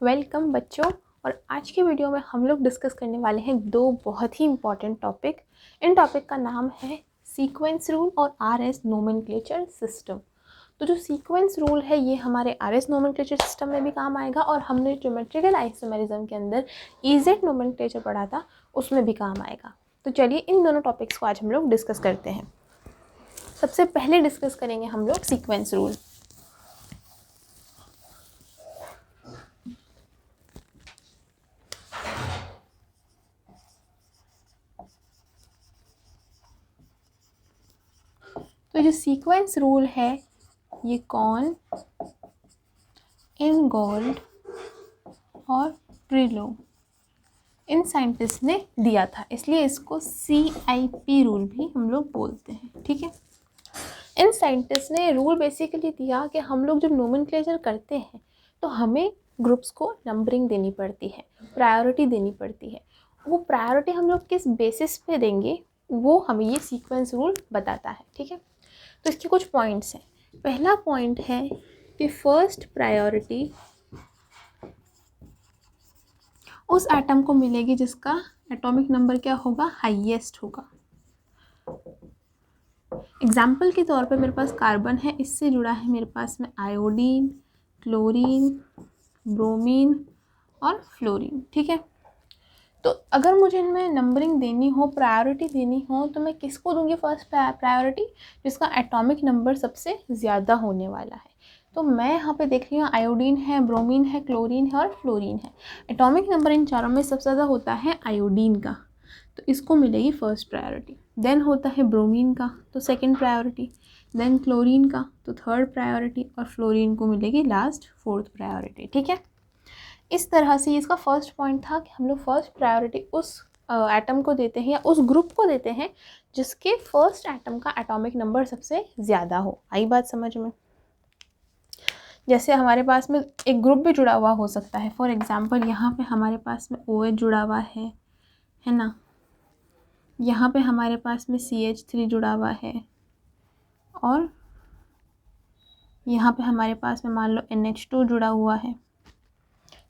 Welcome बच्चों। और आज की वीडियो में हम लोग डिस्कस करने वाले हैं दो बहुत ही इम्पॉर्टेंट टॉपिक। इन टॉपिक का नाम है सीक्वेंस रूल और आरएस नोमेनक्लेचर सिस्टम। तो जो सीक्वेंस रूल है ये हमारे आरएस नोमेनक्लेचर सिस्टम में भी काम आएगा और हमने ज्योमेट्रिकल आइसोमेरिज्म के अंदर इजेड नोमेनक्लेचर पढ़ा था उसमें भी काम आएगा। तो चलिए इन दोनों टॉपिक्स को आज हम लोग डिस्कस करते हैं। सबसे पहले डिस्कस करेंगे हम लोग सीक्वेंस रूल। तो जो सीक्वेंस रूल है ये कौन, इनगोल्ड और प्रिलो इन साइंटिस्ट ने दिया था, इसलिए इसको CIP रूल भी हम लोग बोलते हैं। ठीक है, इन साइंटिस्ट ने रूल बेसिकली दिया कि हम लोग जब नोमेनक्लेचर करते हैं तो हमें ग्रुप्स को नंबरिंग देनी पड़ती है, प्रायोरिटी देनी पड़ती है। वो प्रायोरिटी हम लोग किस बेसिस पे देंगे वो हमें ये सीक्वेंस रूल बताता है। ठीक है, तो इसके कुछ पॉइंट्स हैं। पहला पॉइंट है कि फर्स्ट प्रायोरिटी उस एटम को मिलेगी जिसका एटॉमिक नंबर क्या होगा, हाईएस्ट होगा। एग्जाम्पल के तौर पे मेरे पास कार्बन है, इससे जुड़ा है मेरे पास में आयोडीन, क्लोरीन, ब्रोमीन और फ्लोरीन। ठीक है, तो अगर मुझे इनमें नंबरिंग देनी हो, प्रायोरिटी देनी हो, तो मैं किसको दूंगी फर्स्ट प्रायोरिटी, जिसका एटॉमिक नंबर सबसे ज़्यादा होने वाला है। तो मैं यहाँ पे देख रही हूँ आयोडीन है, ब्रोमीन है, क्लोरीन है और फ्लोरीन है। एटॉमिक नंबर इन चारों में सबसे ज़्यादा होता है आयोडीन का, तो इसको मिलेगी फर्स्ट प्रायोरिटी। देन होता है ब्रोमीन का, तो सेकंड प्रायोरिटी। देन क्लोरीन का, तो थर्ड प्रायोरिटी। और फ्लोरीन को मिलेगी लास्ट, फोर्थ प्रायोरिटी। ठीक है, इस तरह से इसका फर्स्ट पॉइंट था कि हम लोग फर्स्ट प्रायोरिटी उस एटम को देते हैं या उस ग्रुप को देते हैं जिसके फर्स्ट एटम का एटॉमिक नंबर सबसे ज़्यादा हो। आई बात समझ में? जैसे हमारे पास में एक ग्रुप भी जुड़ा हुआ हो सकता है। फॉर एग्जांपल यहाँ पे हमारे पास में OH जुड़ा हुआ है ना, यहाँ पे हमारे पास में CH3 जुड़ा हुआ है और यहाँ पे हमारे पास में मान लो NH2 जुड़ा हुआ है।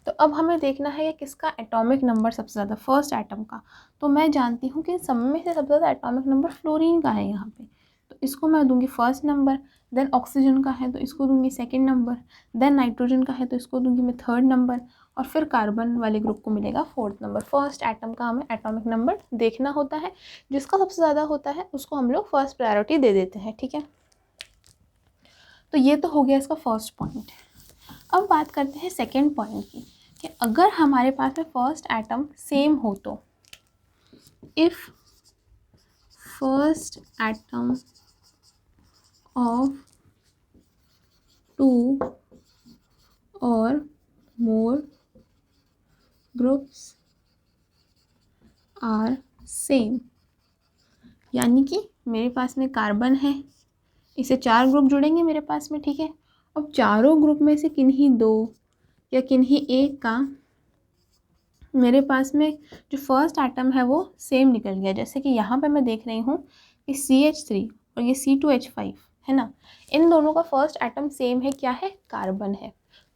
तो अब हमें देखना है कि किसका एटॉमिक नंबर सबसे ज़्यादा, फर्स्ट एटम का। तो मैं जानती हूँ कि सब में से सबसे ज़्यादा एटॉमिक नंबर फ्लोरीन का है यहाँ पे, तो इसको मैं दूंगी फर्स्ट नंबर। देन ऑक्सीजन का है तो इसको दूंगी सेकंड नंबर। देन नाइट्रोजन का है तो इसको दूंगी मैं थर्ड नंबर। और फिर कार्बन वाले ग्रुप को मिलेगा फोर्थ नंबर। फर्स्ट एटम का हमें एटॉमिक नंबर देखना होता है, जिसका सबसे ज़्यादा होता है उसको हम लोग फर्स्ट प्रायोरिटी दे देते हैं। ठीक है, तो ये तो हो गया इसका फर्स्ट पॉइंट। अब बात करते हैं सेकेंड पॉइंट की, कि अगर हमारे पास में फर्स्ट एटम सेम हो तो, if first atom of two or more groups are same, यानी कि मेरे पास में कार्बन है, इससे 4 ग्रुप जुड़ेंगे मेरे पास में। ठीक है, अब चारों ग्रुप में से किन्हीं 2 या किन्हीं एक का मेरे पास में जो फर्स्ट एटम है वो सेम निकल गया। जैसे कि यहाँ पे मैं देख रही हूँ कि CH3 और ये C2H5 है ना, इन दोनों का फर्स्ट एटम सेम है, क्या है, कार्बन है।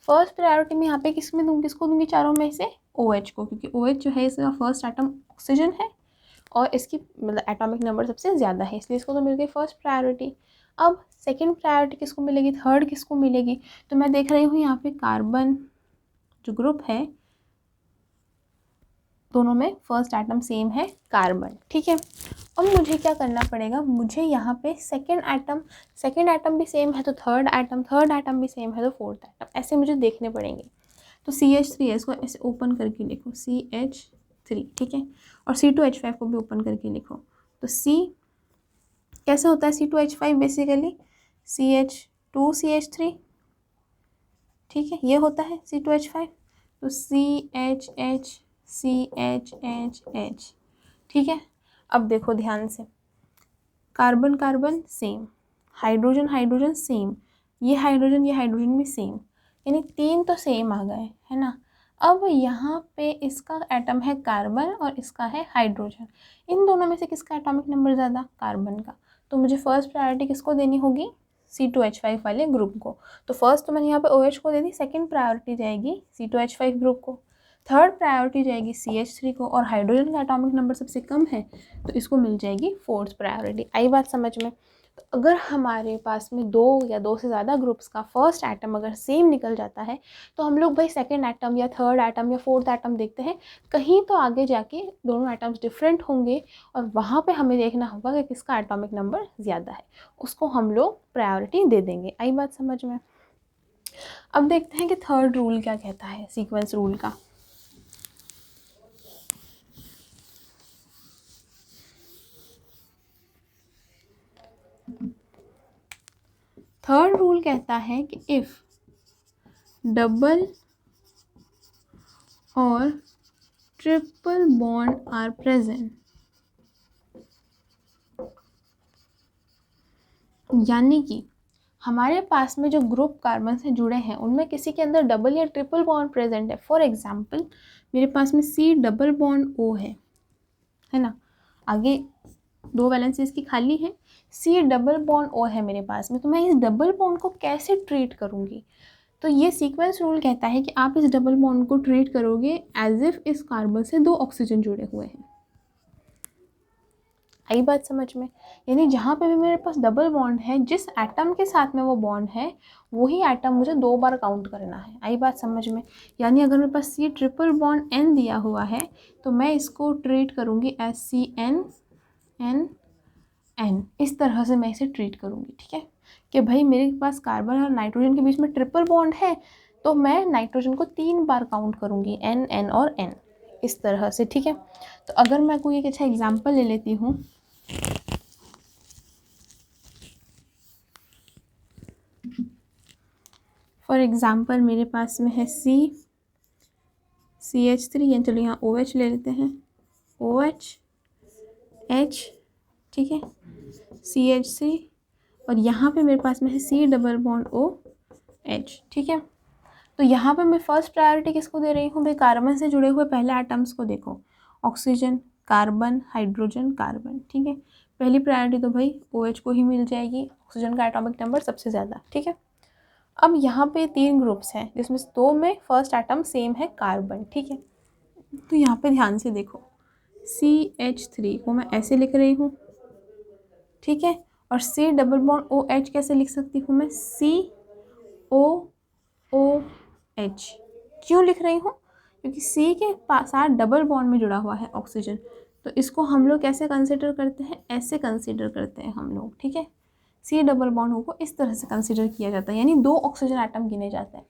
फर्स्ट प्रायोरिटी में यहाँ पे किसको दूंगी चारों में से, OH को, क्योंकि OH जो है इसका फर्स्ट एटम ऑक्सीजन है और इसकी मतलब एटॉमिक नंबर सबसे ज़्यादा है, इसलिए इसको तो मिल गई फर्स्ट प्रायोरिटी। अब सेकेंड प्रायोरिटी किसको मिलेगी, थर्ड किसको मिलेगी, तो मैं देख रही हूँ यहाँ पे कार्बन जो ग्रुप है दोनों में फर्स्ट एटम सेम है, कार्बन। ठीक है, अब मुझे क्या करना पड़ेगा, मुझे यहाँ पे सेकेंड एटम भी सेम है तो थर्ड एटम भी सेम है तो फोर्थ एटम, ऐसे मुझे देखने पड़ेंगे। तो CH3 है, इसको ऐसे ओपन करके लिखो CH3। ठीक है, और C2H5 को भी ओपन करके लिखो। तो C कैसे होता है, C2H5 बेसिकली CH2CH3। ठीक है, ये होता है C2H5, तो CHH। ठीक है, अब देखो ध्यान से, carbon carbon same, hydrogen same, ये हाइड्रोजन भी सेम, यानी 3 तो सेम आ गए, है ना। अब यहाँ पे इसका एटम है कार्बन और इसका है हाइड्रोजन, इन दोनों में से किसका एटॉमिक नंबर ज़्यादा, कार्बन का। तो मुझे फर्स्ट प्रायोरिटी किसको देनी होगी, C2H5 वाले ग्रुप को। तो फर्स्ट तो मैंने यहाँ पे OH को दे दी, सेकंड प्रायोरिटी जाएगी C2H5 ग्रुप को, थर्ड प्रायोरिटी जाएगी CH3 को, और हाइड्रोजन का एटॉमिक नंबर सबसे कम है तो इसको मिल जाएगी फोर्थ प्रायोरिटी। आई बात समझ में? तो अगर हमारे पास में 2 या 2 से ज़्यादा ग्रुप्स का फर्स्ट एटम अगर सेम निकल जाता है तो हम लोग भाई सेकेंड एटम या थर्ड एटम या फोर्थ एटम देखते हैं, कहीं तो आगे जाके दोनों एटम्स डिफरेंट होंगे और वहाँ पे हमें देखना होगा कि किसका एटॉमिक नंबर ज़्यादा है, उसको हम लोग प्रायोरिटी दे देंगे। आई बात समझ में? अब देखते हैं कि थर्ड रूल क्या कहता है सीक्वेंस रूल का। थर्ड रूल कहता है कि इफ़ डबल और ट्रिपल बॉन्ड आर प्रेजेंट, यानी कि हमारे पास में जो ग्रुप कार्बन से जुड़े हैं उनमें किसी के अंदर डबल या ट्रिपल बॉन्ड प्रेजेंट है। फॉर एग्जांपल मेरे पास में C डबल बॉन्ड O है ना, आगे 2 वैलेंसी इसकी खाली है, C डबल बॉन्ड O है मेरे पास में, तो मैं इस डबल बॉन्ड को कैसे ट्रीट करूँगी? तो ये सीक्वेंस रूल कहता है कि आप इस डबल बॉन्ड को ट्रीट करोगे एज इफ इस कार्बन से 2 ऑक्सीजन जुड़े हुए हैं। आई बात समझ में? यानी जहाँ पे भी मेरे पास डबल बॉन्ड है, जिस एटम के साथ में वो बॉन्ड है वही एटम मुझे 2 बार काउंट करना है। आई बात समझ में? यानी अगर मेरे पास C ट्रिपल बॉन्ड N दिया हुआ है तो मैं इसको ट्रीट करूँगी एज CN N, इस तरह से मैं इसे ट्रीट करूँगी। ठीक है कि भाई मेरे पास कार्बन और नाइट्रोजन के बीच में ट्रिपल बॉन्ड है तो मैं नाइट्रोजन को 3 बार काउंट करूँगी, N और N, इस तरह से। ठीक है, तो अगर मैं कोई एक अच्छा एग्जाम्पल ले लेती हूँ, फॉर एग्ज़ाम्पल मेरे पास में है CH3, या चलो यहाँ OH ले लेते हैं, OH H, ठीक है, CH3, और यहाँ पे मेरे पास में है C डबल बॉन्ड OH। ठीक है, तो यहाँ पे मैं फर्स्ट प्रायोरिटी किसको दे रही हूँ भाई? कार्बन से जुड़े हुए पहले एटम्स को देखो, ऑक्सीजन, कार्बन, हाइड्रोजन, कार्बन। ठीक है, पहली प्रायोरिटी तो भाई OH को ही मिल जाएगी, ऑक्सीजन का एटॉमिक नंबर सबसे ज़्यादा। ठीक है, अब यहाँ पे 3 ग्रुप्स हैं जिसमें 2 में फर्स्ट एटम सेम है कार्बन। ठीक है, तो यहाँ पे ध्यान से देखो, CH3 को मैं ऐसे लिख रही हूँ, ठीक है, और C डबल बॉन्ड OH कैसे लिख सकती हूँ मैं? COOH। क्यों लिख रही हूँ? क्योंकि C के साथ डबल बॉन्ड में जुड़ा हुआ है ऑक्सीजन, तो इसको हम लोग कैसे कंसिडर करते हैं? ऐसे कंसिडर करते हैं हम लोग। ठीक है, C डबल बॉन्ड को इस तरह से कंसिडर किया जाता है, यानी 2 ऑक्सीजन एटम गिने जाते हैं।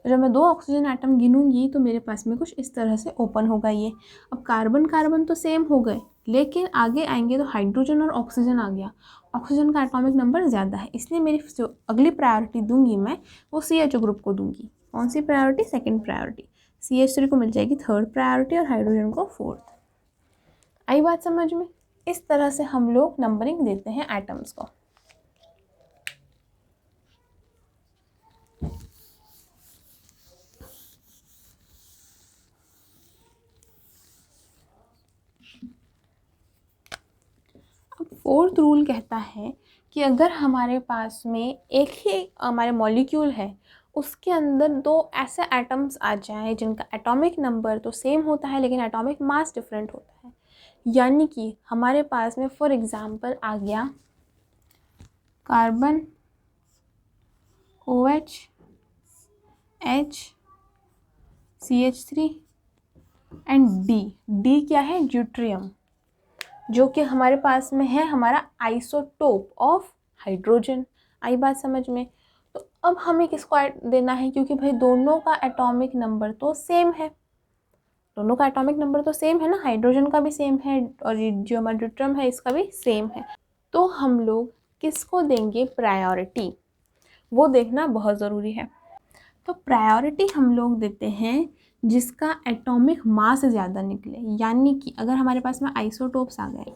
तो जब मैं 2 ऑक्सीजन एटम गिनूंगी तो मेरे पास में कुछ इस तरह से ओपन होगा ये। अब कार्बन कार्बन तो सेम हो गए, लेकिन आगे आएंगे तो हाइड्रोजन और ऑक्सीजन आ गया, ऑक्सीजन का एटॉमिक नंबर ज़्यादा है, इसलिए मेरी जो अगली प्रायोरिटी दूंगी मैं वो CHO ग्रुप को दूंगी। कौन सी प्रायोरिटी? Second priority. CH3 को मिल जाएगी थर्ड प्रायोरिटी और हाइड्रोजन को फोर्थ। आई बात समझ में? इस तरह से हम लोग नंबरिंग देते हैं एटम्स को। फोर्थ रूल कहता है कि अगर हमारे पास में एक ही हमारे मॉलिक्यूल है, उसके अंदर 2 ऐसे एटम्स आ जाएं जिनका एटॉमिक नंबर तो सेम होता है लेकिन एटॉमिक मास डिफरेंट होता है, यानी कि हमारे पास में फॉर एग्जांपल आ गया carbon, OH, H, CH3 and D क्या है? ड्यूट्रियम, जो कि हमारे पास में है हमारा आइसोटोप ऑफ हाइड्रोजन। आई बात समझ में? तो अब हमें किसको देना है? क्योंकि भाई दोनों का एटॉमिक नंबर तो सेम है, दोनों का एटॉमिक नंबर तो सेम है ना, हाइड्रोजन का भी सेम है और ये जो हमारा ड्यूट्रियम है इसका भी सेम है, तो हम लोग किसको देंगे प्रायोरिटी? वो देखना बहुत ज़रूरी है। तो प्रायोरिटी हम लोग देते हैं जिसका एटॉमिक मास ज़्यादा निकले, यानी कि अगर हमारे पास में आइसोटोप्स आ गए,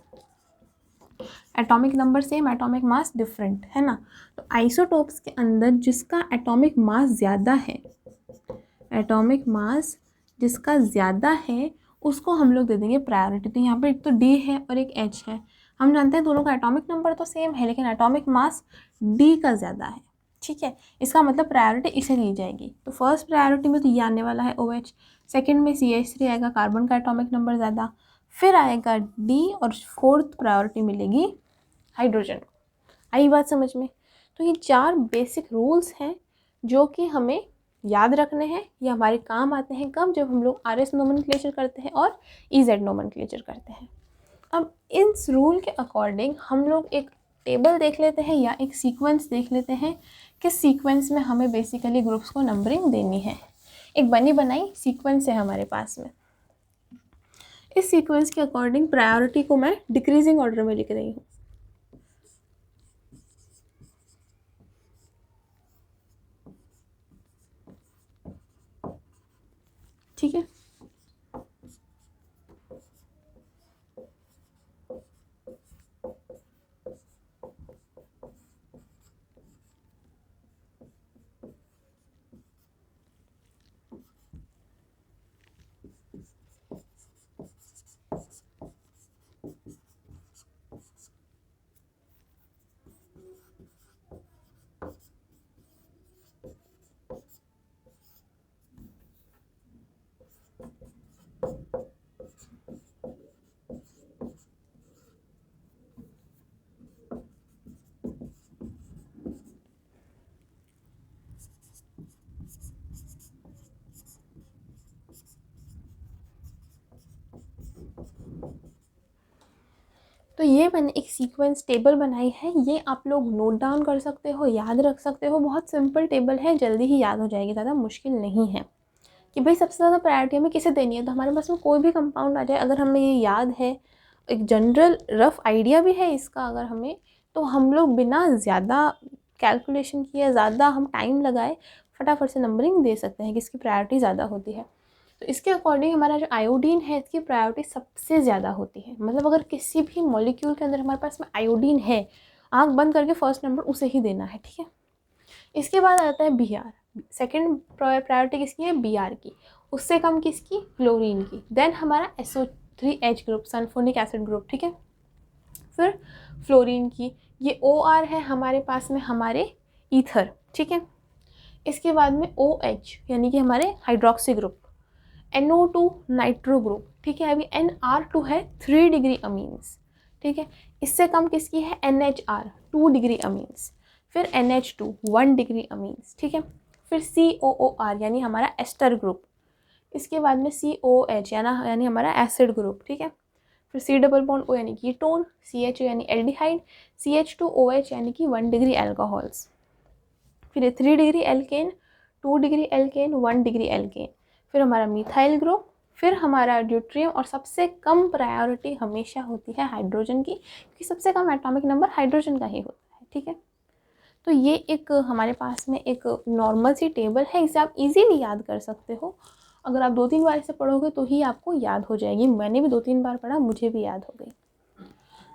atomic number same, atomic mass different, है ना, तो आइसोटोप्स के अंदर जिसका एटॉमिक मास ज़्यादा है, एटॉमिक मास जिसका ज़्यादा है उसको हम लोग दे देंगे प्रायोरिटी। तो यहाँ पर एक तो D है और एक H है, हम जानते हैं दोनों का एटॉमिक नंबर तो सेम है, लेकिन एटॉमिक मास डी का ज़्यादा है, ठीक है। इसका मतलब प्रायोरिटी इसे दी जाएगी। तो फर्स्ट प्रायोरिटी में तो ये आने वाला है OH, सेकंड में CH3 आएगा, कार्बन का एटॉमिक नंबर ज़्यादा, फिर आएगा D, और फोर्थ प्रायोरिटी मिलेगी हाइड्रोजन को। आई बात समझ में? तो ये 4 बेसिक रूल्स हैं जो कि हमें याद रखने हैं, ये हमारे काम आते हैं कब, जब हम लोग RS नोमेनक्लेचर करते हैं और EZ नोमेनक्लेचर करते हैं। अब इस रूल के अकॉर्डिंग हम लोग एक टेबल देख लेते हैं या एक सीक्वेंस देख लेते हैं, किस सीक्वेंस में हमें बेसिकली ग्रुप्स को नंबरिंग देनी है। एक बनी बनाई सीक्वेंस है हमारे पास में। इस सीक्वेंस के अकॉर्डिंग प्रायोरिटी को मैं डिक्रीजिंग ऑर्डर में लिख रही हूँ। ठीक है, तो ये मैंने एक सीक्वेंस टेबल बनाई है, ये आप लोग नोट डाउन कर सकते हो, याद रख सकते हो। बहुत सिंपल टेबल है, जल्दी ही याद हो जाएगी, ज़्यादा मुश्किल नहीं है कि भाई सबसे ज़्यादा प्रायोरिटी हमें किसे देनी है। तो हमारे पास में कोई भी कंपाउंड आ जाए, अगर हमें ये याद है, एक जनरल रफ आइडिया भी है इसका अगर हमें, तो हम लोग बिना ज़्यादा कैलकुलेशन किए, ज़्यादा हम टाइम लगाए, फटाफट से नंबरिंग दे सकते हैं कि इसकी प्रायोरिटी ज़्यादा होती है। तो इसके अकॉर्डिंग हमारा जो आयोडीन है, इसकी प्रायोरिटी सबसे ज़्यादा होती है। मतलब अगर किसी भी मॉलिक्यूल के अंदर हमारे पास में आयोडीन है, आंख बंद करके फर्स्ट नंबर उसे ही देना है, ठीक है। इसके बाद आता है Br, सेकेंड प्रायोरिटी किसकी है, Br की, उससे कम किसकी, क्लोरीन की। देन हमारा SO3H group, sulphonic acid group, ठीक है। फिर फ्लोरीन की, ये OR है हमारे पास में, हमारे ईथर, ठीक है। इसके बाद में OH यानी कि हमारे hydroxy group, NO2 nitro group, ठीक है। अभी NR2 है 3 डिग्री अमीन्स, ठीक है। इससे कम किसकी है, NHR 2 डिग्री अमीन्स। फिर NH2 1 डिग्री अमीन्स, ठीक है। फिर COOR यानी हमारा एस्टर ग्रुप। इसके बाद में COH यानी हमारा एसिड ग्रुप, ठीक है। फिर C डबल बॉन्ड O यानी कीटोन, CHO यानी एल्डिहाइड, CH2OH यानी कि 1 डिग्री एल्कोहल्स। फिर 3 degree alkane, 2 degree alkane, 1 degree alkane. फिर हमारा मिथाइल ग्रुप, फिर हमारा ड्यूट्रियम, और सबसे कम प्रायोरिटी हमेशा होती है हाइड्रोजन की, क्योंकि सबसे कम एटॉमिक नंबर हाइड्रोजन का ही होता है, ठीक है। तो ये एक हमारे पास में एक नॉर्मल सी टेबल है, इसे आप इजीली याद कर सकते हो। अगर आप 2-3 बार इसे पढ़ोगे तो ही आपको याद हो जाएगी। मैंने भी 2-3 बार पढ़ा, मुझे भी याद हो गई।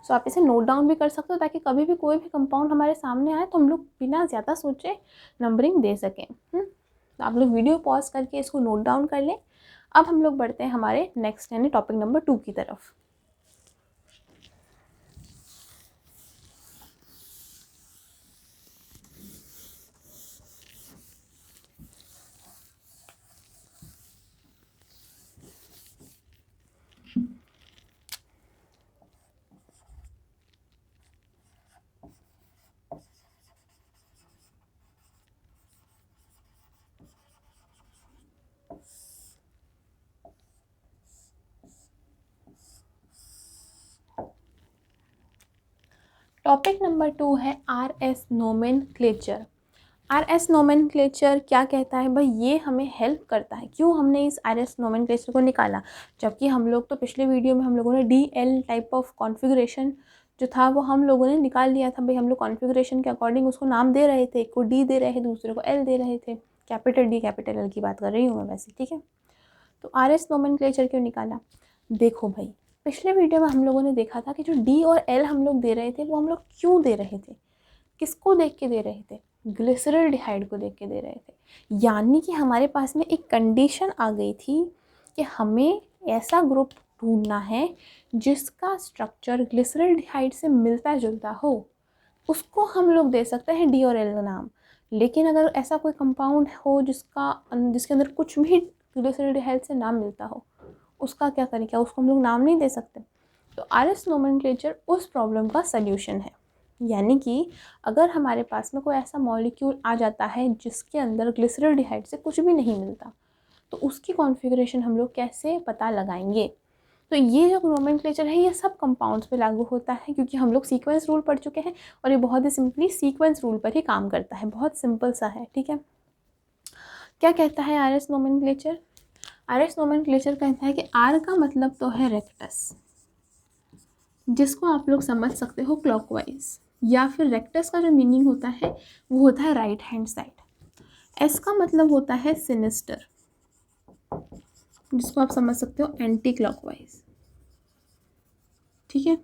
सो आप इसे नोट डाउन भी कर सकते हो, ताकि कभी भी कोई भी कंपाउंड हमारे सामने आए तो हम लोग बिना ज़्यादा सोचे नंबरिंग दे सकें। तो आप लोग वीडियो पॉज करके इसको नोट डाउन कर लें। अब हम लोग बढ़ते हैं हमारे नेक्स्ट यानी टॉपिक नंबर 2 की तरफ। टॉपिक नंबर 2 है RS नोमेनक्लेचर। RS नोमेनक्लेचर क्या कहता है भाई, ये हमें हेल्प करता है। क्यों हमने इस RS नोमेनक्लेचर को निकाला, जबकि हम लोग तो पिछले वीडियो में हम लोगों ने DL टाइप ऑफ कॉन्फ़िगरेशन जो था वो हम लोगों ने निकाल लिया था। भाई हम लोग कॉन्फ़िगरेशन के अकॉर्डिंग उसको नाम दे रहे थे, एक को D दे रहे थे, दूसरे को L दे रहे थे। कैपिटल D कैपिटल L की बात कर रही हूँ मैं वैसे, ठीक है। तो RS नोमेनक्लेचर क्यों निकाला, देखो भाई पिछले वीडियो में हम लोगों ने देखा था कि जो D और L हम लोग दे रहे थे वो हम लोग क्यों दे रहे थे, किसको देख के दे रहे थे, ग्लिसरॉल्डिहाइड को देख के दे रहे थे। यानी कि हमारे पास में एक कंडीशन आ गई थी कि हमें ऐसा ग्रुप ढूंढना है जिसका स्ट्रक्चर ग्लिसरॉल्डिहाइड से मिलता जुलता हो, उसको हम लोग दे सकते हैं डी और एल का नाम। लेकिन अगर ऐसा कोई कंपाउंड हो जिसके अंदर कुछ भी ग्लिसरॉल्डिहाइड से नाम मिलता हो, उसका क्या करें? क्या उसको हम लोग नाम नहीं दे सकते? तो RS नोमेनक्लेचर उस प्रॉब्लम का सल्यूशन है। यानी कि अगर हमारे पास में कोई ऐसा मॉलिक्यूल आ जाता है जिसके अंदर ग्लिसरॉल्डिहाइड से कुछ भी नहीं मिलता, तो उसकी कॉन्फ़िगरेशन हम लोग कैसे पता लगाएंगे? तो ये जो नोमेनक्लेचर है ये सब कंपाउंड्स पे लागू होता है, क्योंकि हम लोग सीक्वेंस रूल पढ़ चुके हैं और ये बहुत ही सिंपली सीक्वेंस रूल पर ही काम करता है, बहुत सिंपल सा है। ठीक है, क्या कहता है RS नोमेनक्लेचर? RS नोमेनक्लेचर कहता है कि R का मतलब तो है रेक्टस, जिसको आप लोग समझ सकते हो क्लॉकवाइज, या फिर रेक्टस का जो मीनिंग होता है वो होता है राइट हैंड साइड। S का मतलब होता है सिनिस्टर, जिसको आप समझ सकते हो एंटी क्लॉकवाइज। ठीक है,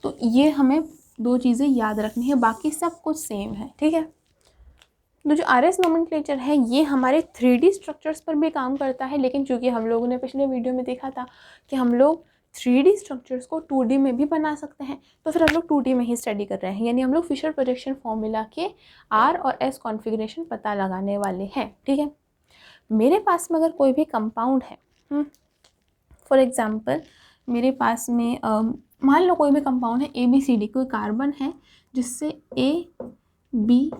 तो ये हमें दो चीज़ें याद रखनी है, बाकी सब कुछ सेम है। ठीक है, तो जो RS नोमेनक्लेचर है ये हमारे 3D स्ट्रक्चर्स पर भी काम करता है, लेकिन चूंकि हम लोगों ने पिछले वीडियो में देखा था कि हम लोग 3D स्ट्रक्चर्स को 2D में भी बना सकते हैं, तो फिर हम लोग 2D में ही स्टडी कर रहे हैं। यानी हम लोग फिशर प्रोजेक्शन फॉर्मूला के R और S कॉन्फ़िगरेशन पता लगाने वाले हैं। ठीक है, मेरे पास में अगर कोई भी कंपाउंड है, फॉर एग्ज़ाम्पल मेरे पास में मान लो कोई भी कंपाउंड है ABCD, कोई कार्बन है जिससे ABCD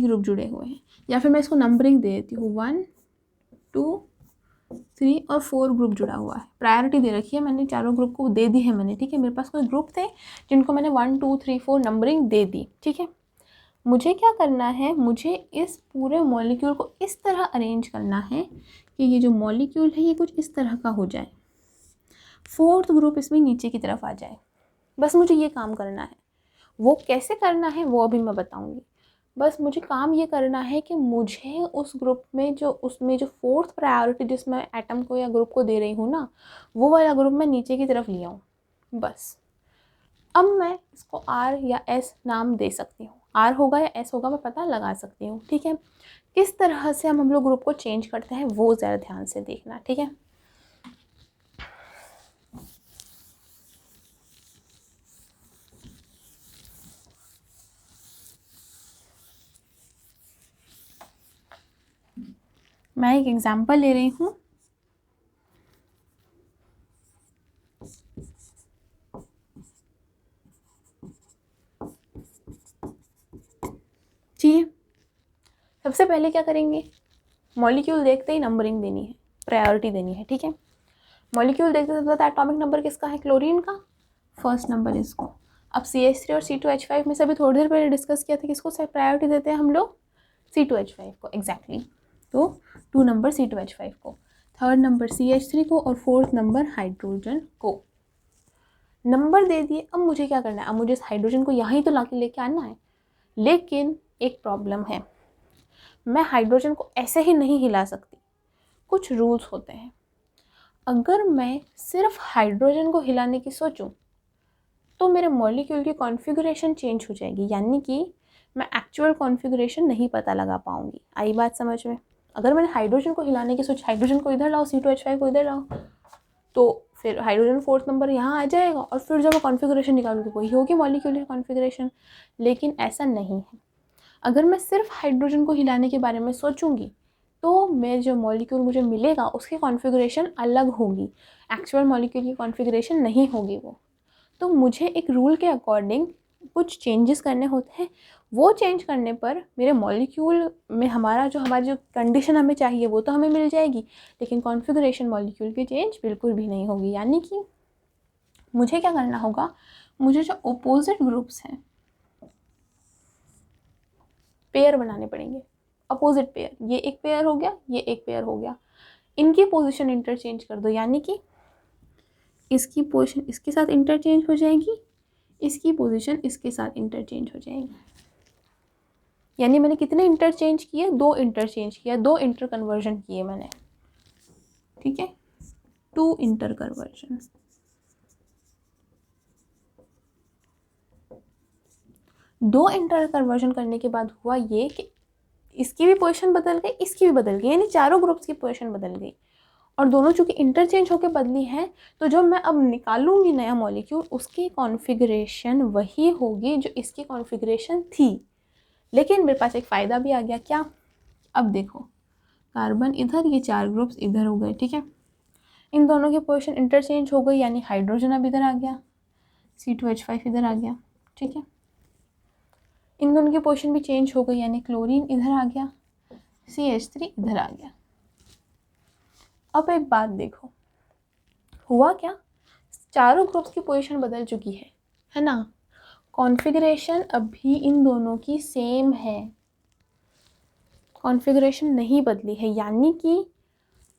ग्रुप जुड़े हुए हैं, या फिर मैं इसको नंबरिंग दे देती हूँ 1 2 3 और 4 ग्रुप जुड़ा हुआ है। प्रायोरिटी दे रखी है मैंने, चारों ग्रुप को दे दी है मैंने। ठीक है, मेरे पास कोई ग्रुप थे जिनको मैंने 1 2 3 4 नंबरिंग दे दी। ठीक है, मुझे क्या करना है, मुझे इस पूरे मॉलिक्यूल को इस तरह अरेंज करना है कि ये जो मॉलिक्यूल है ये कुछ इस तरह का हो जाए, 4th ग्रुप इसमें नीचे की तरफ आ जाए। बस मुझे ये काम करना है। वो कैसे करना है वो अभी मैं बताऊंगी। बस मुझे काम ये करना है कि मुझे उस ग्रुप में उसमें जो 4th प्रायोरिटी जिसमें एटम को या ग्रुप को दे रही हूँ ना, वो वाला ग्रुप मैं नीचे की तरफ ले आऊँ। बस अब मैं इसको R या S नाम दे सकती हूँ। R होगा या S होगा मैं पता लगा सकती हूँ। ठीक है, किस तरह से हम लोग ग्रुप को चेंज करते हैं वो ज़रा ध्यान से देखना। ठीक है, मैं एक एग्जांपल ले रही हूँ। ठीक, सबसे पहले क्या करेंगे, मॉलिक्यूल देखते ही नंबरिंग देनी है, प्रायोरिटी देनी है। ठीक है, मॉलिक्यूल देखते सबसे ज़्यादा एटॉमिक नंबर किसका है, क्लोरीन का, फर्स्ट नंबर इसको। अब CH3 और C2H5 में से अभी थोड़ी देर पहले डिस्कस किया था किसको प्रायोरिटी देते हैं हम लोग, C2H5 को। एग्जैक्टली, तो 2 नंबर C2H5 को, 3rd नंबर CH3 को और 4th नंबर हाइड्रोजन को। नंबर दे दिए, अब मुझे क्या करना है, अब मुझे इस हाइड्रोजन को यहाँ ही तो लाके लेके आना है। लेकिन एक प्रॉब्लम है, मैं हाइड्रोजन को ऐसे ही नहीं हिला सकती, कुछ रूल्स होते हैं। अगर मैं सिर्फ हाइड्रोजन को हिलाने की सोचूं तो मेरे मॉलिक्यूल की कॉन्फ़िगरेशन चेंज हो जाएगी, यानी कि मैं एक्चुअल कॉन्फ़िगरेशन नहीं पता लगा पाऊंगी। आई बात समझ में? अगर मैंने हाइड्रोजन को हिलाने की सोच, हाइड्रोजन को इधर लाओ, C2H5 को इधर लाओ, तो फिर हाइड्रोजन 4th नंबर यहाँ आ जाएगा और फिर जब मैं कॉन्फ़िगरेशन निकालूंगी वही होगी मॉलिक्यूल की कॉन्फ़िगरेशन। लेकिन ऐसा नहीं है। अगर मैं सिर्फ हाइड्रोजन को हिलाने के बारे में सोचूंगी तो मेरे जो मॉलिक्यूल मुझे मिलेगा उसकी कॉन्फ़िगरेशन अलग होगी, एक्चुअल मॉलिक्यूल की कॉन्फ़िगरेशन नहीं होगी वो। तो मुझे एक रूल के अकॉर्डिंग कुछ चेंजेस करने होते हैं। वो चेंज करने पर मेरे मॉलिक्यूल में हमारी जो कंडीशन हमें चाहिए वो तो हमें मिल जाएगी, लेकिन कॉन्फ़िगरेशन मॉलिक्यूल की चेंज बिल्कुल भी नहीं होगी। यानी कि मुझे क्या करना होगा, मुझे जो अपोजिट ग्रुप्स हैं पेयर बनाने पड़ेंगे। अपोजिट पेयर, ये एक पेयर हो गया, ये एक पेयर हो गया, इनकी पोजीशन इंटरचेंज कर दो। यानी कि इसकी पोजीशन इसके साथ इंटरचेंज हो जाएगी, इसकी पोजीशन इसके साथ इंटरचेंज हो जाएगी। यानी मैंने कितने इंटरचेंज किए, 2 इंटरचेंज किया, 2 इंटर कन्वर्जन किए मैंने। ठीक है, 2 इंटर कन्वर्जन। दो इंटर कन्वर्जन करने के बाद हुआ ये कि इसकी भी पोजीशन बदल गई, इसकी भी बदल गई, यानी चारों ग्रुप्स की पोजीशन बदल गई। और दोनों चूँकि इंटरचेंज होकर बदली हैं, तो जब मैं अब निकालूंगी नया मॉलिक्यूल, उसकी कॉन्फ़िगरेशन वही होगी जो इसकी कॉन्फ़िगरेशन थी। लेकिन मेरे पास एक फ़ायदा भी आ गया, क्या? अब देखो, कार्बन इधर, ये 4 ग्रुप्स इधर हो गए, ठीक है। इन दोनों की पोजीशन इंटरचेंज हो गई, यानी हाइड्रोजन अब इधर आ गया, C2H5 इधर आ गया, ठीक है। इन दोनों की पोजीशन भी चेंज हो गई, यानी क्लोरीन इधर आ गया, CH3 इधर आ गया। अब एक बात देखो, हुआ क्या? चारों ग्रुप्स की पोजीशन बदल चुकी है ना। कॉन्फ़िगरेशन अभी इन दोनों की सेम है, कॉन्फ़िगरेशन नहीं बदली है, यानी कि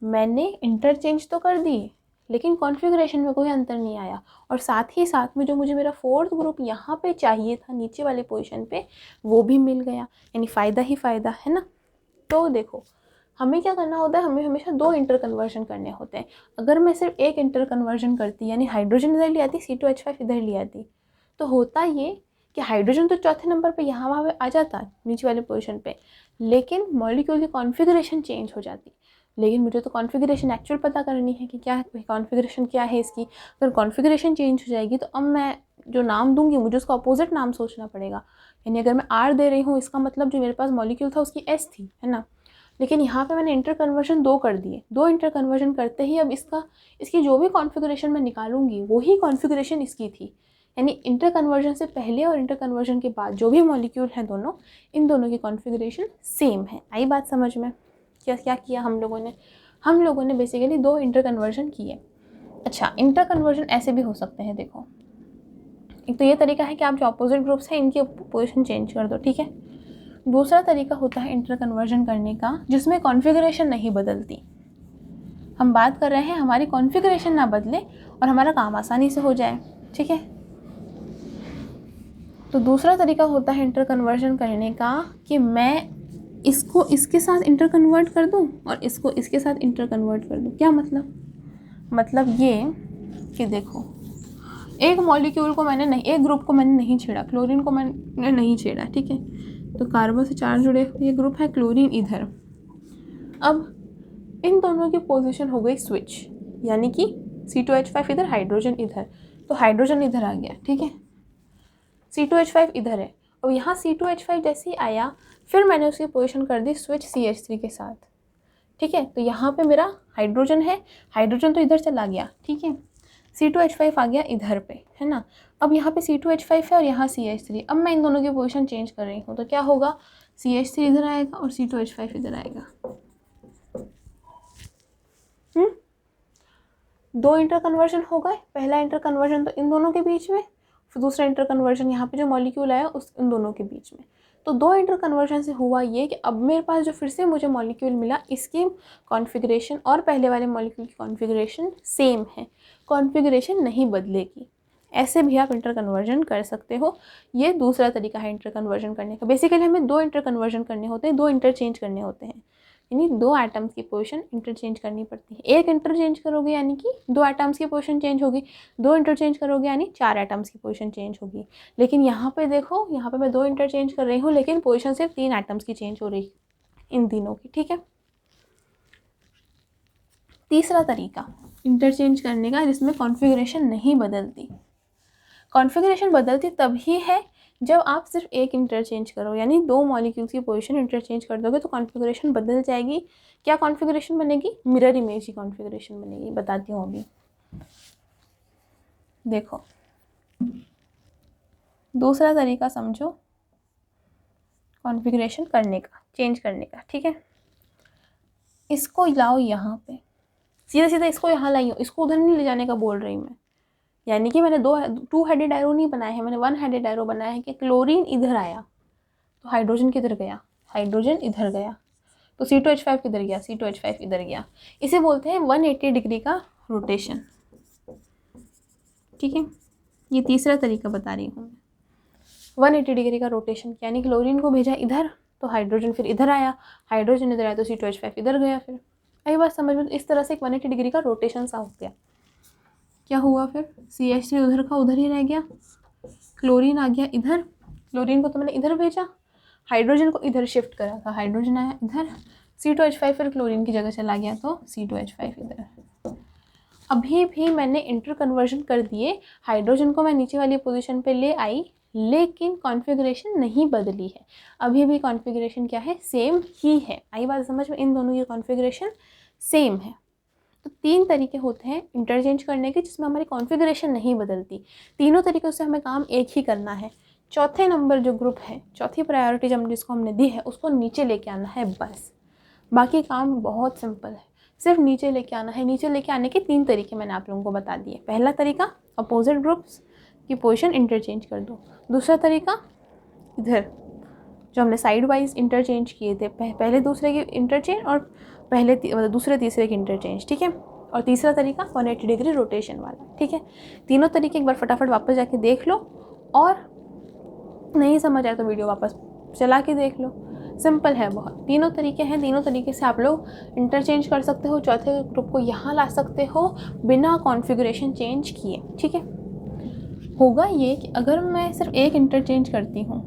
मैंने इंटरचेंज तो कर दी, लेकिन कॉन्फ़िगरेशन में कोई अंतर नहीं आया। और साथ ही साथ में जो मुझे मेरा 4th ग्रुप यहाँ पे चाहिए था, नीचे वाले पोजीशन पे, वो भी मिल गया, यानी फ़ायदा ही फ़ायदा है ना। तो देखो, हमें क्या करना होता है, हमें हमेशा 2 इंटर कन्वर्जन करने होते हैं। अगर मैं सिर्फ एक इंटर कन्वर्जन करती, यानी हाइड्रोजन इधर ले आती, C2H5 इधर ले आती, तो होता ये कि हाइड्रोजन तो चौथे नंबर पे यहाँ वहाँ पे आ जाता नीचे वाले पोजीशन पे, लेकिन मॉलिक्यूल की कॉन्फ़िगरेशन चेंज हो जाती। लेकिन मुझे तो कॉन्फ़िगरेशन एक्चुअल पता करनी है कि क्या है, कॉन्फ़िगरेशन क्या है इसकी। अगर कॉन्फ़िगरेशन चेंज हो जाएगी तो अब मैं जो नाम दूंगी, मुझे उसका अपोजिट नाम सोचना पड़ेगा। यानी अगर मैं R दे रही हूँ, इसका मतलब जो मेरे पास मॉलिक्यूल था उसकी S थी, है ना। लेकिन यहाँ पे मैंने इंटर कन्वर्जन 2 कर दिए, 2 इंटर कन्वर्जन करते ही अब इसकी जो भी कॉन्फ़िगरेशन मैं निकालूंगी वही कॉन्फ़िगरेशन इसकी थी। यानी इंटर कन्वर्जन से पहले और इंटर कन्वर्जन के बाद जो भी मॉलिक्यूल हैं दोनों, इन दोनों की कॉन्फ़िगरेशन सेम है। आई बात समझ में? क्या किया हम लोगों ने बेसिकली 2 इंटर कन्वर्जन किए। अच्छा, इंटर कन्वर्जन ऐसे भी हो सकते हैं, देखो। एक तो ये तरीका है कि आप जो अपोजिट ग्रुप्स हैं इनकी पोजीशन चेंज कर दो, ठीक है। दूसरा तरीका होता है इंटर कन्वर्जन करने का, जिसमें कॉन्फ़िगरेशन नहीं बदलती। हम बात कर रहे हैं हमारी कॉन्फ़िगरेशन ना बदले और हमारा काम आसानी से हो जाए, ठीक है। तो दूसरा तरीका होता है इंटर कन्वर्जन करने का कि मैं इसको इसके साथ इंटर कन्वर्ट कर दूं और इसको इसके साथ इंटर कन्वर्ट कर दूं। क्या मतलब ये कि देखो, एक मॉलिक्यूल को मैंने नहीं, एक ग्रुप को मैंने नहीं छेड़ा, क्लोरीन को मैंने नहीं छेड़ा, ठीक है। तो कार्बन से 4 जुड़े हुए ये ग्रुप है, क्लोरीन इधर। अब इन दोनों की पोजीशन हो गई स्विच, यानी कि C2H5 इधर, हाइड्रोजन इधर, तो हाइड्रोजन इधर आ गया, ठीक है। C2H5 इधर है, और यहाँ C2H5 जैसे ही आया, फिर मैंने उसकी पोजीशन कर दी स्विच CH3 के साथ, ठीक है। तो यहाँ पे मेरा हाइड्रोजन है, हाइड्रोजन तो इधर चला गया, ठीक है। C2H5 आ गया इधर पे, है ना। अब यहाँ पे C2H5 है और यहाँ CH3। अब मैं इन दोनों की पोजीशन चेंज कर रही हूँ, तो क्या होगा, CH3 इधर आएगा और C2H5 इधर आएगा। 2 इंटर कन्वर्जन हो गए। पहला इंटर कन्वर्जन तो इन दोनों के बीच में, फिर दूसरा इंटर कन्वर्जन यहाँ पे जो मॉलिक्यूल आया उन दोनों के बीच में। तो 2 इंटर कन्वर्जन से हुआ ये कि अब मेरे पास जो फिर से मुझे मॉलिक्यूल मिला, इसकी कॉन्फ़िगरेशन और पहले वाले मॉलिक्यूल की कॉन्फ़िगरेशन सेम है, कॉन्फ़िगरेशन नहीं बदलेगी। ऐसे भी आप इंटर कन्वर्जन कर सकते हो। ये दूसरा तरीका है इंटर कन्वर्जन करने का। बेसिकली हमें 2 इंटर कन्वर्जन करने होते हैं, 2 इंटरचेंज करने होते हैं, यानी 2 एटम्स की पोजीशन इंटरचेंज करनी पड़ती है। एक इंटरचेंज करोगे यानी कि 2 एटम्स की पोजीशन चेंज होगी, 2 इंटरचेंज करोगे यानी 4 एटम्स की पोजीशन चेंज होगी। लेकिन यहाँ पे देखो, यहाँ पे मैं 2 इंटरचेंज कर रही हूँ, लेकिन पोजीशन सिर्फ 3 एटम्स की चेंज हो रही इन तीनों की, ठीक है। तीसरा तरीका इंटरचेंज करने का जिसमें कॉन्फ़िगरेशन नहीं बदलती। कॉन्फ़िगरेशन बदलती तभी है जब आप सिर्फ एक इंटरचेंज करो, यानी 2 मॉलिक्यूल्स की पोजीशन इंटरचेंज कर दोगे तो कॉन्फ़िगरेशन बदल जाएगी। क्या कॉन्फ़िगरेशन बनेगी? मिरर इमेज की कॉन्फ़िगरेशन बनेगी। बताती हूँ अभी। देखो, दूसरा तरीका समझो कॉन्फ़िगरेशन करने का, चेंज करने का, ठीक है। इसको लाओ यहाँ पे, सीधा सीधा इसको यहाँ लाइयो, इसको उधर नहीं ले जाने का बोल रही मैं। यानी कि मैंने 2 हेडेड एरो नहीं बनाए हैं, मैंने 1 हेडेड एरो बनाया है कि क्लोरीन इधर आया तो हाइड्रोजन किधर गया, हाइड्रोजन इधर गया, तो C2H5 किधर गया, C2H5 इधर गया। इसे बोलते हैं 180 डिग्री का रोटेशन, ठीक है। ये तीसरा तरीका बता रही हूँ मैं, 180 डिग्री का रोटेशन, यानी क्लोरीन को भेजा इधर तो हाइड्रोजन फिर इधर आया, हाइड्रोजन इधर आया तो C2H5 इधर गया। फिर आई बात समझ में? इस तरह से एक 180 डिग्री का रोटेशन सा हो गया। क्या हुआ फिर, CH3 उधर का उधर ही रह गया, क्लोरीन आ गया इधर, क्लोरीन को तो मैंने इधर भेजा, हाइड्रोजन को इधर शिफ्ट करा था, हाइड्रोजन आया इधर, C2H5 फिर क्लोरीन की जगह चला गया तो C2H5 इधर। अभी भी मैंने इंटर कन्वर्जन कर दिए, हाइड्रोजन को मैं नीचे वाली पोजीशन पे ले आई, लेकिन कॉन्फ़िगरेशन नहीं बदली है। अभी भी कॉन्फ़िगरेशन क्या है, सेम ही है। आई बात समझ में, इन दोनों की कॉन्फ़िगरेशन सेम है। तो 3 तरीके होते हैं इंटरचेंज करने के जिसमें हमारी कॉन्फ़िगरेशन नहीं बदलती। तीनों तरीक़ों से हमें काम एक ही करना है। चौथे नंबर जो ग्रुप है, चौथी प्रायोरिटी जब जिसको हमने दी है उसको नीचे लेके आना है बस। बाकी काम बहुत सिंपल है, सिर्फ नीचे लेके आना है। नीचे लेके आने के 3 तरीके मैंने आप लोगों को बता दिए। पहला तरीका, अपोजिट ग्रुप्स की पोजीशन इंटरचेंज कर दो। दूसरा तरीका, इधर जो हमने साइड वाइज इंटरचेंज किए थे, पहले दूसरे की इंटरचेंज और दूसरे तीसरे की इंटरचेंज, ठीक है। और तीसरा तरीका 180 डिग्री रोटेशन वाला, ठीक है। तीनों तरीके एक बार फटाफट वापस जाके देख लो, और नहीं समझ आए तो वीडियो वापस चला के देख लो। सिंपल है बहुत, तीनों तरीके हैं। तीनों तरीके से आप लोग इंटरचेंज कर सकते हो, चौथे ग्रुप को यहाँ ला सकते हो बिना कॉन्फ़िगरेशन चेंज किए, ठीक है। होगा ये कि अगर मैं सिर्फ एक इंटरचेंज करती हूँ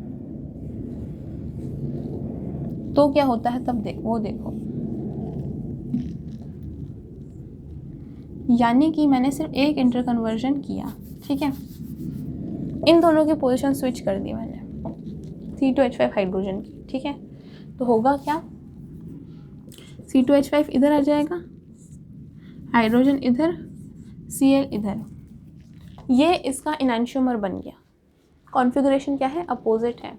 तो क्या होता है, तब देखो यानी कि मैंने सिर्फ एक इंटर कन्वर्जन किया, ठीक है। इन दोनों की पोजीशन स्विच कर दी मैंने C2H5 हाइड्रोजन की, ठीक है। तो होगा क्या, C2H5 इधर आ जाएगा, हाइड्रोजन इधर, Cl इधर। ये इसका इनैंशियोमर बन गया। कॉन्फ़िगरेशन क्या है, अपोजिट है,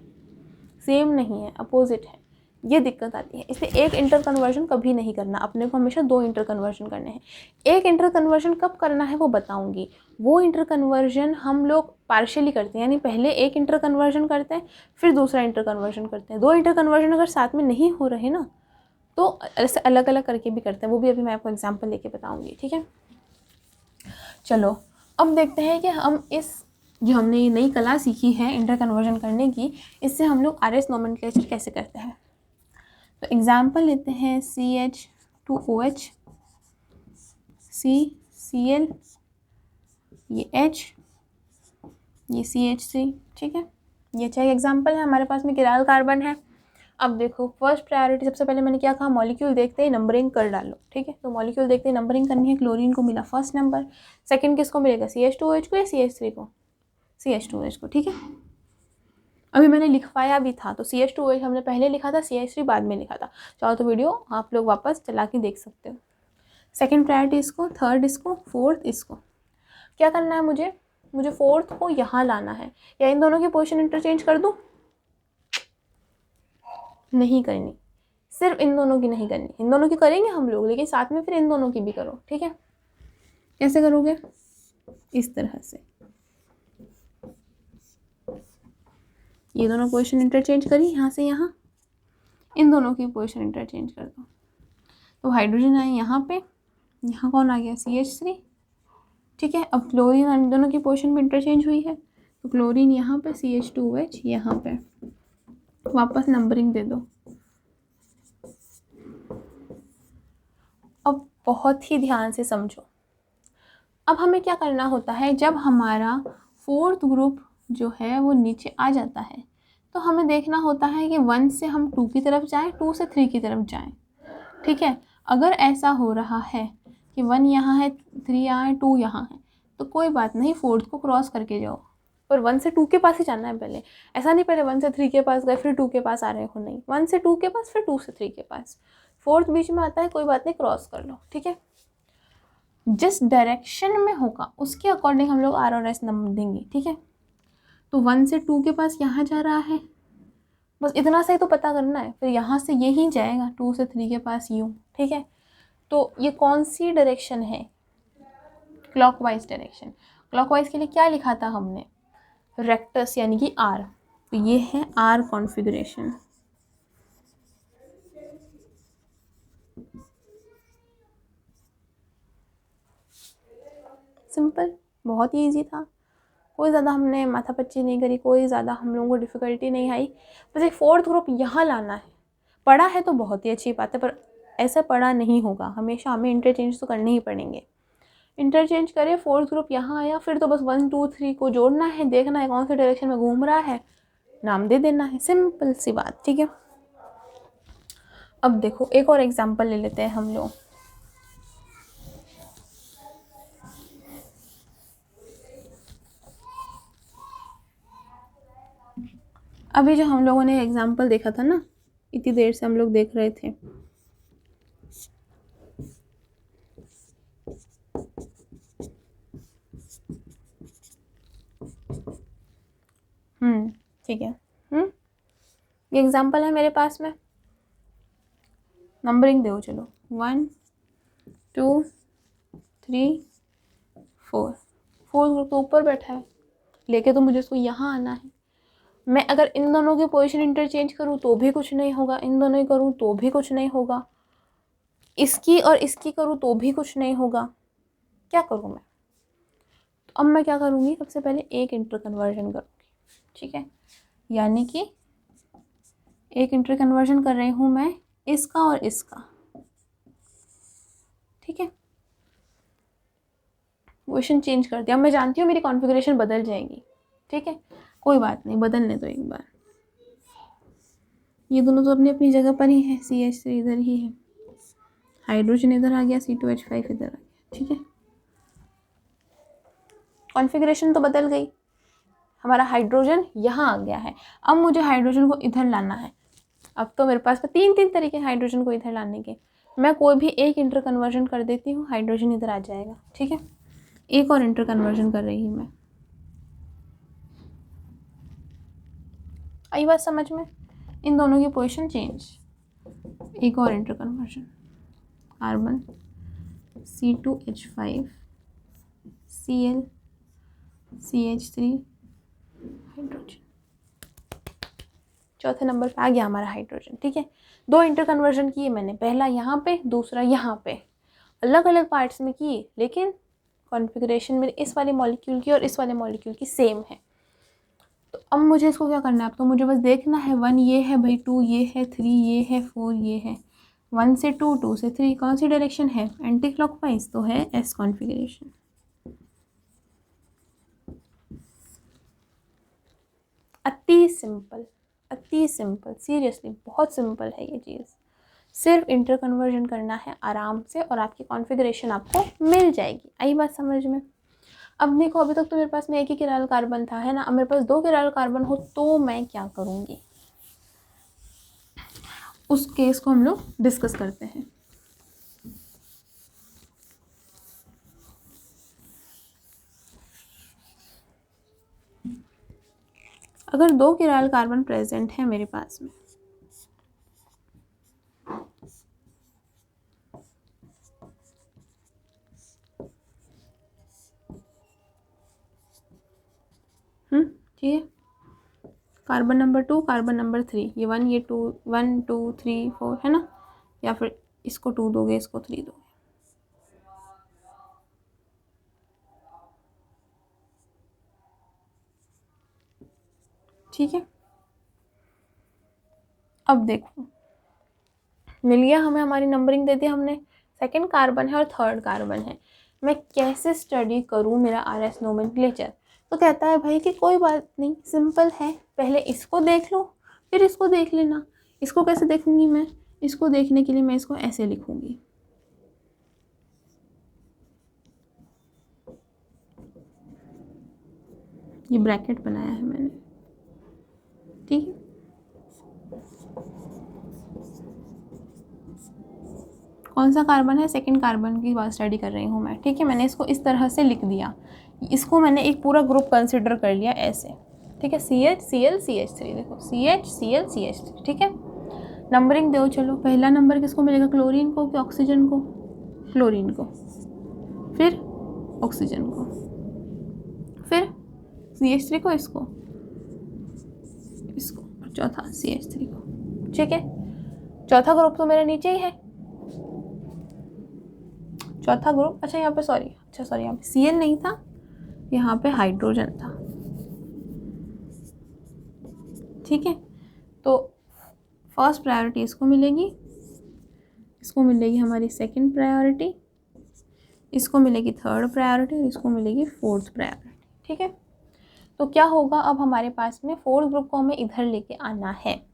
सेम नहीं है, अपोजिट है। ये दिक्कत आती है, इसलिए एक इंटर कन्वर्जन कभी नहीं करना। अपने को हमेशा 2 इंटर कन्वर्जन करने हैं। एक इंटर कन्वर्जन कब करना है वो बताऊंगी। वो इंटर कन्वर्जन हम लोग पार्शियली करते हैं, यानी पहले एक इंटर कन्वर्जन करते हैं फिर दूसरा इंटर कन्वर्जन करते हैं। 2 इंटर कन्वर्जन अगर साथ में नहीं हो रहे ना तो ऐसे अलग अलग करके भी करते हैं, वो भी अभी मैं आपको एग्जाम्पल लेके बताऊँगी, ठीक है। चलो अब देखते हैं कि हम इस जो हमने ये नई कला सीखी है इंटर कन्वर्जन करने की, इससे हम लोग RS नोमेनक्लेचर कैसे करते हैं। तो एग्जाम्पल लेते हैं CH2OH, CCl, ये H, ये CH3, ठीक है। ये 6 एग्जाम्पल है हमारे पास में। किराल कार्बन है। अब देखो फर्स्ट प्रायोरिटी, सबसे पहले मैंने क्या कहा, मॉलिक्यूल देखते ही नंबरिंग कर डालो, ठीक है। तो मॉलिक्यूल देखते ही नंबरिंग करनी है। क्लोरीन को मिला फर्स्ट नंबर, सेकंड किसको मिलेगा, CH2OH को या CH3 को, CH2OH को, ठीक है। अभी मैंने लिखवाया भी था, तो CH2OH हमने पहले लिखा था, CH3 बाद में लिखा था। चाहो तो वीडियो आप लोग वापस चला के देख सकते हो। सेकंड प्रायोरिटी इसको, थर्ड इसको, फोर्थ इसको। क्या करना है मुझे फोर्थ को यहाँ लाना है, या इन दोनों की पोजीशन इंटरचेंज कर दूँ, नहीं करनी, सिर्फ इन दोनों की नहीं करनी। इन दोनों की करेंगे हम लोग, लेकिन साथ में फिर इन दोनों की भी करो, ठीक है। कैसे करोगे, इस तरह से, ये दोनों पोजीशन इंटरचेंज करी, यहाँ से यहाँ, इन दोनों की पोजीशन इंटरचेंज कर दो। तो हाइड्रोजन आए यहाँ पे, यहाँ कौन आ गया, CH3, ठीक है। अब क्लोरीन इन दोनों की पोजीशन में इंटरचेंज हुई है, तो क्लोरीन यहाँ पे, CH2OH यहाँ पे, वापस नंबरिंग दे दो। अब बहुत ही ध्यान से समझो। अब हमें क्या करना होता है, जब हमारा फोर्थ ग्रुप जो है वो नीचे आ जाता है तो हमें देखना होता है कि 1 से हम 2 की तरफ जाएं, 2 से 3 की तरफ जाएं, ठीक है। अगर ऐसा हो रहा है कि 1 यहाँ है, 3 यहाँ है, 2 यहाँ है, तो कोई बात नहीं, फोर्थ को क्रॉस करके जाओ, पर 1 से 2 के पास ही जाना है पहले। ऐसा नहीं पहले 1 से 3 के पास गए फिर 2 के पास आ रहे हो, नहीं, 1 से 2 के पास फिर 2 से 3 के पास, फोर्थ बीच में आता है, कोई बात नहीं, क्रॉस कर लो, ठीक है। जिस डायरेक्शन में होगा उसके अकॉर्डिंग हम लोग R और S नंबर देंगे, ठीक है। तो 1 से 2 के पास यहाँ जा रहा है, बस इतना सा ही तो पता करना है, फिर यहाँ से यही जाएगा 2 से 3 के पास यूँ, ठीक है। तो ये कौन सी डायरेक्शन है, क्लॉकवाइज डायरेक्शन। क्लॉकवाइज के लिए क्या लिखा था हमने, रेक्टस यानी कि R, तो ये है R कॉन्फ़िगरेशन। सिंपल, बहुत ही ईजी था, कोई ज़्यादा हमने माथापच्ची नहीं करी, कोई ज़्यादा हम लोगों को डिफ़िकल्टी नहीं आई। बस एक फोर्थ ग्रुप यहाँ लाना है। पढ़ा है तो बहुत ही अच्छी बात है, पर ऐसा पढ़ा नहीं होगा, हमेशा हमें इंटरचेंज तो करने ही पड़ेंगे। इंटरचेंज करें, फोर्थ ग्रुप यहाँ आया, फिर तो बस 1 2 3 को जोड़ना है, देखना है कौन से डायरेक्शन में घूम रहा है, नाम दे देना है, सिंपल सी बात, ठीक है। अब देखो एक और एग्जांपल ले लेते हैं हम लोग। अभी जो हम लोगों ने एग्जांपल देखा था ना, इतनी देर से हम लोग देख रहे थे, ठीक है। ये एग्जांपल है मेरे पास में, नंबरिंग दो चलो, 1 2 3 4। 4 तो ऊपर बैठा है, लेके तो मुझे इसको यहाँ आना है। मैं अगर इन दोनों की पोजीशन इंटरचेंज करूँ तो भी कुछ नहीं होगा, इन दोनों ही करूँ तो भी कुछ नहीं होगा, इसकी और इसकी करूँ तो भी कुछ नहीं होगा। क्या करूँ मैं? तो अब मैं क्या करूँगी, सबसे पहले एक इंटर कन्वर्जन करूँगी, ठीक है। यानी कि एक इंटर कन्वर्जन कर रही हूँ मैं इसका और इसका, ठीक है। पोजीशन चेंज कर दिया, मैं जानती हूँ मेरी कॉन्फ़िगरेशन बदल जाएगी, ठीक है, कोई बात नहीं, बदलने दो एक बार। ये दोनों तो अपनी अपनी जगह पर ही है, CH3 इधर ही है, हाइड्रोजन इधर आ गया, C2H5 इधर आ गया, ठीक है। कॉन्फ़िगरेशन तो बदल गई, हमारा हाइड्रोजन यहाँ आ गया है। अब मुझे हाइड्रोजन को इधर लाना है। अब तो मेरे पास 3 तरीके हाइड्रोजन को इधर लाने के। मैं कोई भी एक इंटर कन्वर्जन कर देती हूँ, हाइड्रोजन इधर आ जाएगा, ठीक है। एक और इंटर कन्वर्जन कर रही हूँ मैं, आई बात समझ में? इन दोनों की पोजीशन चेंज, एक और inter conversion, carbon C2H5 Cl CH3 hydrogen, चौथे नंबर पे आ गया हमारा हाइड्रोजन, ठीक है। 2 इंटर कन्वर्जन किए मैंने, पहला यहाँ पे, दूसरा यहाँ पे, अलग अलग पार्ट्स में किए, लेकिन कॉन्फ़िगरेशन मेरे इस वाले मॉलिक्यूल की और इस वाले मॉलिक्यूल की सेम है। तो अब मुझे इसको क्या करना है, अब तो मुझे बस देखना है, 1 ये है भाई, 2 ये है, 3 ये है, 4 ये है। 1 से 2, 2 से 3 कौन सी डायरेक्शन है, एंटी क्लॉकवाइज, तो है S कॉन्फ़िगरेशन। अति सिंपल, सीरियसली बहुत सिंपल है ये चीज़। सिर्फ इंटर कन्वर्जन करना है आराम से और आपकी कॉन्फ़िगरेशन आपको मिल जाएगी। आई बात समझ में? अब देखो, अभी तक तो मेरे पास में एक ही किराल कार्बन था, है ना। अब मेरे पास 2 किराल कार्बन हो तो मैं क्या करूँगी, उस केस को हम लोग डिस्कस करते हैं। अगर 2 किराल कार्बन प्रेजेंट है मेरे पास में, ठीक है, कार्बन नंबर 2, कार्बन नंबर 3, ये 1 ये 2, 1 2 3 4 है ना, या फिर इसको 2 दोगे, इसको 3 दोगे, ठीक है। अब देखो, मिल गया हमें, हमारी नंबरिंग दे दी हमने, सेकंड कार्बन है और थर्ड कार्बन है। मैं कैसे स्टडी करूँ मेरा RS नोमेनक्लेचर? तो कहता है भाई कि कोई बात नहीं, सिंपल है, पहले इसको देख लो फिर इसको देख लेना। इसको कैसे देखूंगी मैं? इसको देखने के लिए मैं इसको ऐसे लिखूंगी, ये ब्रैकेट बनाया है मैंने, ठीक है। कौन सा कार्बन है, सेकंड कार्बन की बात स्टडी कर रही हूँ मैं, ठीक है। मैंने इसको इस तरह से लिख दिया, इसको मैंने एक पूरा ग्रुप कंसिडर कर लिया ऐसे, ठीक है। CH Cl CH3, देखो CH Cl CH3, ठीक है। नंबरिंग दो चलो, पहला नंबर किसको मिलेगा, क्लोरीन को कि ऑक्सीजन को? क्लोरीन को, फिर ऑक्सीजन को, फिर CH3 को, इसको और चौथा CH3 को, ठीक है। चौथा ग्रुप तो मेरे नीचे ही है, चौथा ग्रुप, अच्छा यहाँ पे सॉरी यहाँ पे Cl नहीं था, यहाँ पे हाइड्रोजन था, ठीक है। तो फर्स्ट प्रायोरिटी इसको मिलेगी, इसको मिलेगी हमारी सेकंड प्रायोरिटी, इसको मिलेगी थर्ड प्रायोरिटी और इसको मिलेगी फोर्थ प्रायोरिटी, ठीक है। तो क्या होगा, अब हमारे पास में फोर्थ ग्रुप को हमें इधर लेके आना है,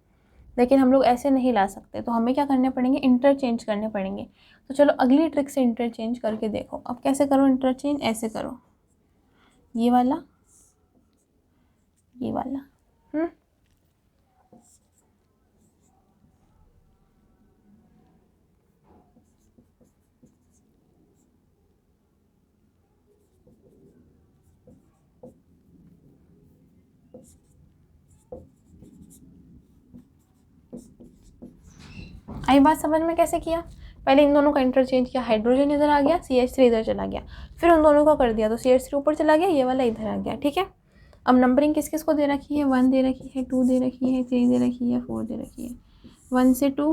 लेकिन हम लोग ऐसे नहीं ला सकते, तो हमें क्या करने पड़ेंगे, इंटरचेंज करने पड़ेंगे। तो चलो अगली ट्रिक से इंटरचेंज करके देखो। अब कैसे करो इंटरचेंज, ऐसे करो, ये वाला ये वाला। आई बात समझ में कैसे किया, पहले इन दोनों का इंटरचेंज किया, हाइड्रोजन इधर आ गया, CH3 इधर चला गया, फिर उन दोनों का कर दिया तो CH3 ऊपर चला गया, ये वाला इधर आ गया। ठीक है, अब नंबरिंग किस किस को दे रखी है, 1 दे रखी है, 2 दे रखी है, 3 दे रखी है, 4 दे रखी है, 1 से 2,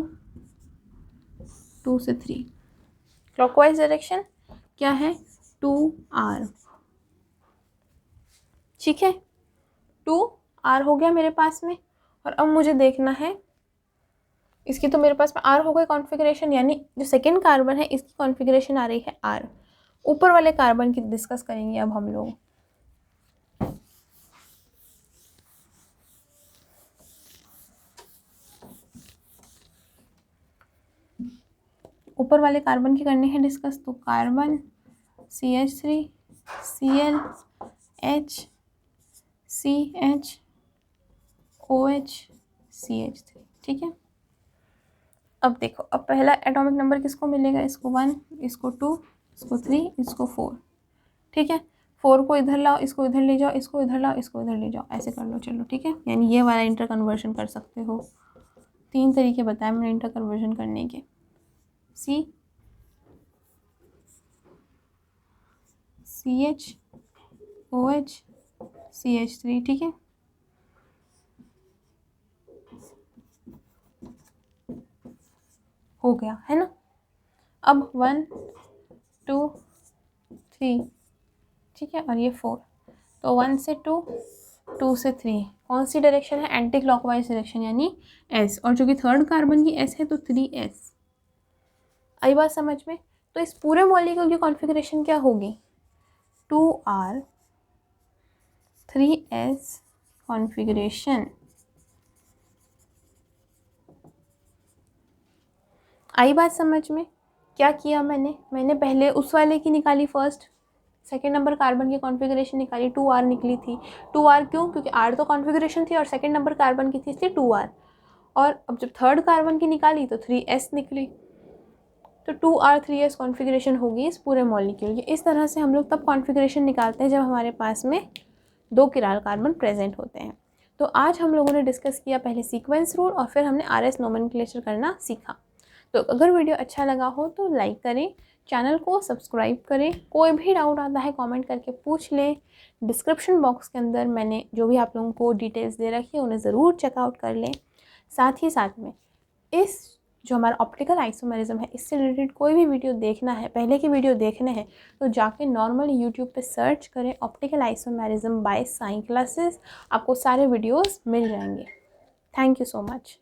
2 से 3। क्लॉकवाइज डायरेक्शन क्या है, 2R। ठीक है, 2R हो गया मेरे पास में। और अब मुझे देखना है इसकी, तो मेरे पास में R हो गई कॉन्फ़िगरेशन, यानी जो सेकेंड कार्बन है इसकी कॉन्फ़िगरेशन आ रही है R। ऊपर वाले कार्बन की डिस्कस करेंगे अब हम लोग। ऊपर वाले कार्बन की करनी है डिस्कस, तो carbon CH3 Cl H CH OH CH3। ठीक है, अब देखो, अब पहला एटॉमिक नंबर किसको मिलेगा, इसको 1, इसको 2, इसको 3, इसको 4। ठीक है, 4 को इधर लाओ, इसको इधर ले जाओ, इसको इधर लाओ, इसको इधर ले जाओ, ऐसे कर लो। चलो ठीक है, यानी ये वाला इंटर कन्वर्जन कर सकते हो। 3 तरीके बताए मैंने इंटर कन्वर्जन करने के, CH OH CH3। ठीक है, हो गया है ना। अब 1 2 3, ठीक है, और ये 4, तो 1 से 2, 2 से 3 कौन सी डायरेक्शन है, एंटी क्लॉकवाइज डायरेक्शन यानी S, और जो कि थर्ड कार्बन की S है तो 3S। आई बात समझ में। तो इस पूरे मॉलिक्यूल की कॉन्फ़िगरेशन क्या होगी, 2R 3S कॉन्फ़िगरेशन। आई बात समझ में। क्या किया मैंने पहले उस वाले की निकाली फर्स्ट, सेकेंड नंबर कार्बन की कॉन्फ़िगरेशन निकाली, 2R निकली थी। 2R क्यों, क्योंकि R तो कॉन्फ़िगरेशन थी और सेकेंड नंबर कार्बन की थी इसलिए 2R। और अब जब थर्ड कार्बन की निकाली तो 3S निकली, तो 2R 3S कॉन्फ़िगरेशन होगी इस पूरे मॉलिक्यूल की। इस तरह से हम लोग तब कॉन्फ़िगरेशन निकालते हैं जब हमारे पास में 2 किराल कार्बन प्रेजेंट होते हैं। तो आज हम लोगों ने डिस्कस किया पहले सीक्वेंस रूल और फिर हमने RS नोमेनक्लेचर करना सीखा। तो अगर वीडियो अच्छा लगा हो तो लाइक करें, चैनल को सब्सक्राइब करें। कोई भी डाउट आता है कमेंट करके पूछ लें। डिस्क्रिप्शन बॉक्स के अंदर मैंने जो भी आप लोगों को डिटेल्स दे रखी है उन्हें ज़रूर चेकआउट कर लें। साथ ही साथ में इस जो हमारा ऑप्टिकल आइसोमेरिज्म है इससे रिलेटेड कोई भी वीडियो देखना है, पहले की वीडियो देखने हैं, तो जाके नॉर्मल यूट्यूब पे सर्च करें optical isomerism by Sai classes, आपको सारे वीडियोस मिल जाएंगे। Thank you so much.